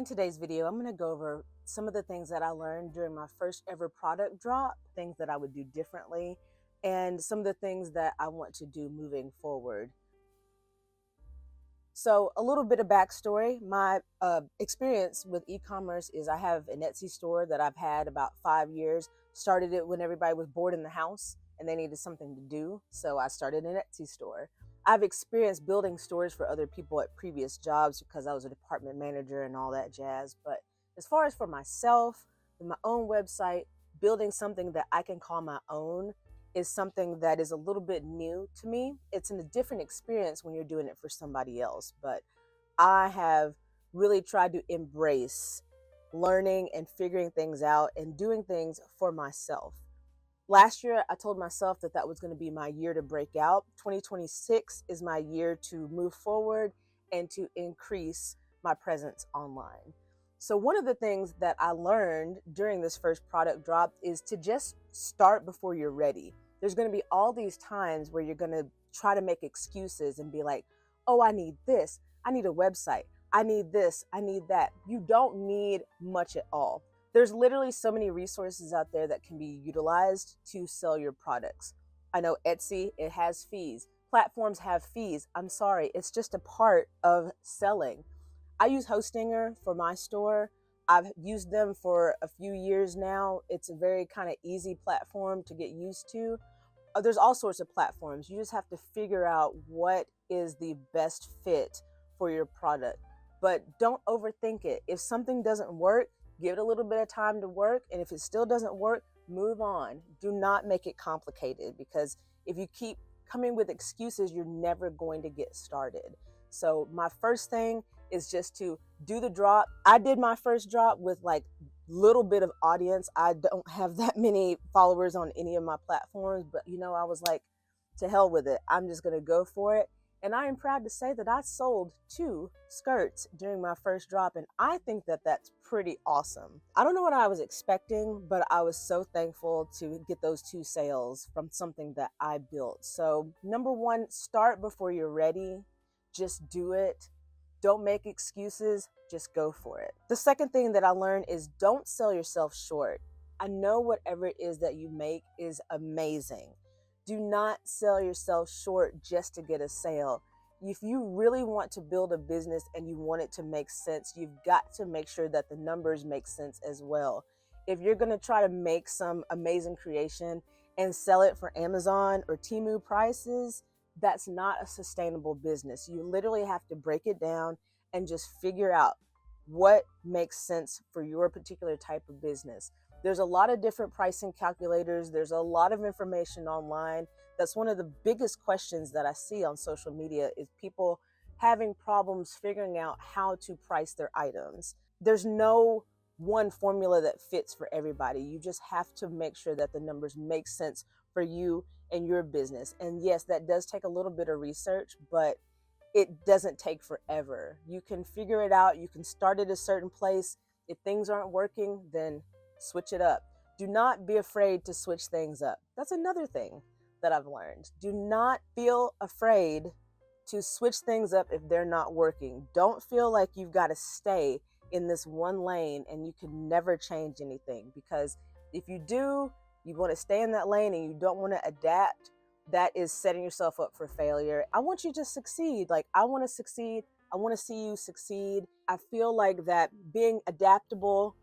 In today's video, I'm going to go over some of the things that I learned during my first ever product drop, things that I would do differently, and some of the things that I want to do moving forward. So a little bit of backstory. My experience with e-commerce is I have an Etsy store that I've had about 5 years. Started it when everybody was bored in the house and they needed something to do. So I started an Etsy store. I've experienced building stores for other people at previous jobs because I was a department manager and all that jazz. But as far as for myself, with my own website, building something that I can call my own is something that is a little bit new to me. It's a different experience when you're doing it for somebody else, but I have really tried to embrace learning and figuring things out and doing things for myself. Last year, I told myself that that was going to be my year to break out. 2026 is my year to move forward and to increase my presence online. So one of the things that I learned during this first product drop is to just start before you're ready. There's going to be all these times where you're going to try to make excuses and be like, oh, I need this. I need a website. I need this. I need that. You don't need much at all. There's literally so many resources out there that can be utilized to sell your products. I know Etsy, it has fees. Platforms have fees. I'm sorry, it's just a part of selling. I use Hostinger for my store. I've used them for a few years now. It's a very kind of easy platform to get used to. There's all sorts of platforms. You just have to figure out what is the best fit for your product. But don't overthink it. If something doesn't work, give it a little bit of time to work. And if it still doesn't work, move on. Do not make it complicated, because if you keep coming with excuses, you're never going to get started. So my first thing is just to do the drop. I did my first drop with like little bit of audience. I don't have that many followers on any of my platforms, but I was like, to hell with it. I'm just going to go for it. And I am proud to say that I sold 2 skirts during my first drop, and I think that that's pretty awesome. I don't know what I was expecting, but I was so thankful to get those 2 sales from something that I built. So number 1, start before you're ready. Just do it. Don't make excuses, just go for it. The second thing that I learned is don't sell yourself short. I know whatever it is that you make is amazing. Do not sell yourself short just to get a sale. If you really want to build a business and you want it to make sense, you've got to make sure that the numbers make sense as well. If you're going to try to make some amazing creation and sell it for Amazon or Temu prices, that's not a sustainable business. You literally have to break it down and just figure out what makes sense for your particular type of business. There's a lot of different pricing calculators. There's a lot of information online. That's one of the biggest questions that I see on social media, is people having problems figuring out how to price their items. There's no one formula that fits for everybody. You just have to make sure that the numbers make sense for you and your business. And yes, that does take a little bit of research, but it doesn't take forever. You can figure it out. You can start at a certain place. If things aren't working, then switch it up. Do not be afraid to switch things up. That's another thing that I've learned. Do not feel afraid to switch things up if they're not working. Don't feel like you've got to stay in this one lane and you can never change anything, because if you do, you want to stay in that lane and you don't want to adapt, that is setting yourself up for failure. I want you to succeed. Like, I want to succeed. I want to see you succeed. I feel like that being adaptable,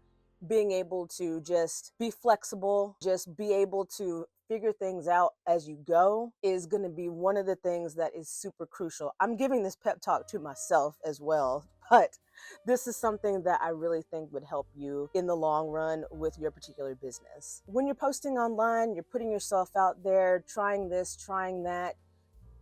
being able to just be flexible, just be able to figure things out as you go is going to be one of the things that is super crucial. I'm giving this pep talk to myself as well, but this is something that I really think would help you in the long run with your particular business. When you're posting online, you're putting yourself out there, trying this, trying that.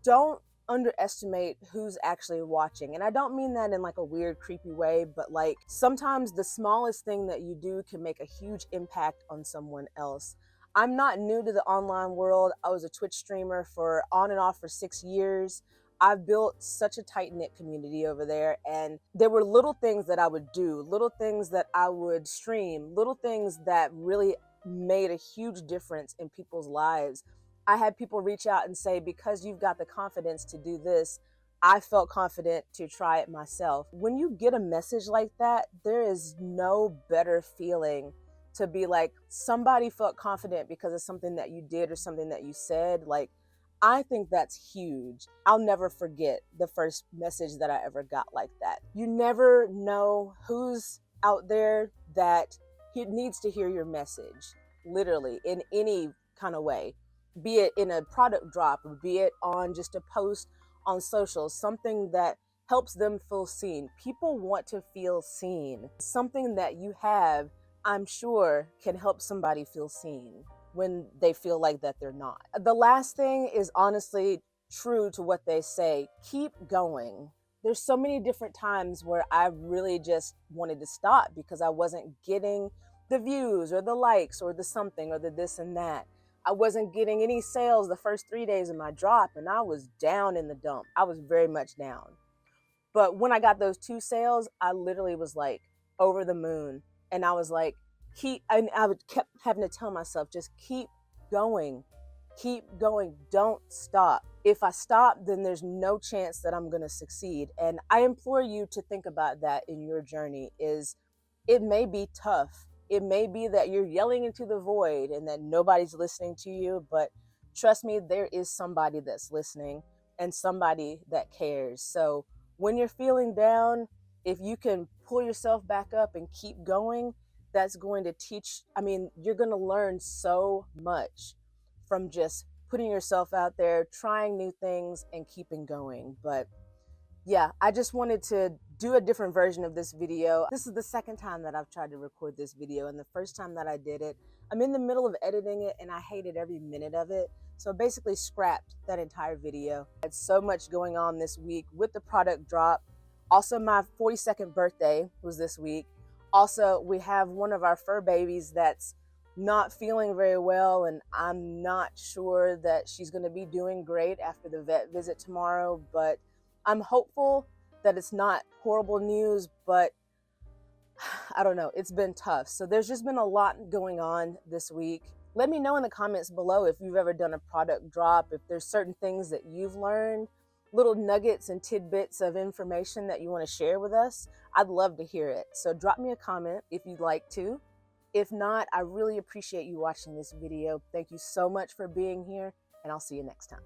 Don't underestimate who's actually watching. And I don't mean that in like a weird, creepy way, but like sometimes the smallest thing that you do can make a huge impact on someone else. I'm not new to the online world. I was a Twitch streamer for on and off for 6 years. I've built such a tight-knit community over there, and there were little things that I would do, little things that I would stream, little things that really made a huge difference in people's lives. I had people reach out and say, because you've got the confidence to do this, I felt confident to try it myself. When you get a message like that, there is no better feeling to be like, somebody felt confident because of something that you did or something that you said. Like, I think that's huge. I'll never forget the first message that I ever got like that. You never know who's out there that needs to hear your message, literally, in any kind of way, be it in a product drop, or be it on just a post on social, something that helps them feel seen. People want to feel seen. Something that you have, I'm sure, can help somebody feel seen when they feel like that they're not. The last thing is honestly true to what they say. Keep going. There's so many different times where I really just wanted to stop because I wasn't getting the views or the likes or the something or the this and that. I wasn't getting any sales the first 3 days of my drop, and I was down in the dump. I was very much down. But when I got those 2 sales, I literally was like over the moon. And I was like, and I would kept having to tell myself, just keep going, don't stop. If I stop, then there's no chance that I'm going to succeed. And I implore you to think about that in your journey. Is it may be tough. It may be that you're yelling into the void and that nobody's listening to you, but trust me, there is somebody that's listening and somebody that cares. So when you're feeling down, if you can pull yourself back up and keep going, that's going to teach, you're going to learn so much from just putting yourself out there, trying new things and keeping going. But yeah, I just wanted to do a different version of this video. This is the second time that I've tried to record this video, and the first time that I did it, I'm in the middle of editing it and I hated every minute of it. So basically scrapped that entire video. I had so much going on this week with the product drop. Also, my 42nd birthday was this week. Also, we have one of our fur babies that's not feeling very well, and I'm not sure that she's going to be doing great after the vet visit tomorrow, but I'm hopeful that it's not horrible news, but I don't know. It's been tough. So there's just been a lot going on this week. Let me know in the comments below if you've ever done a product drop, if there's certain things that you've learned, little nuggets and tidbits of information that you want to share with us. I'd love to hear it. So drop me a comment if you'd like to. If not, I really appreciate you watching this video. Thank you so much for being here, and I'll see you next time.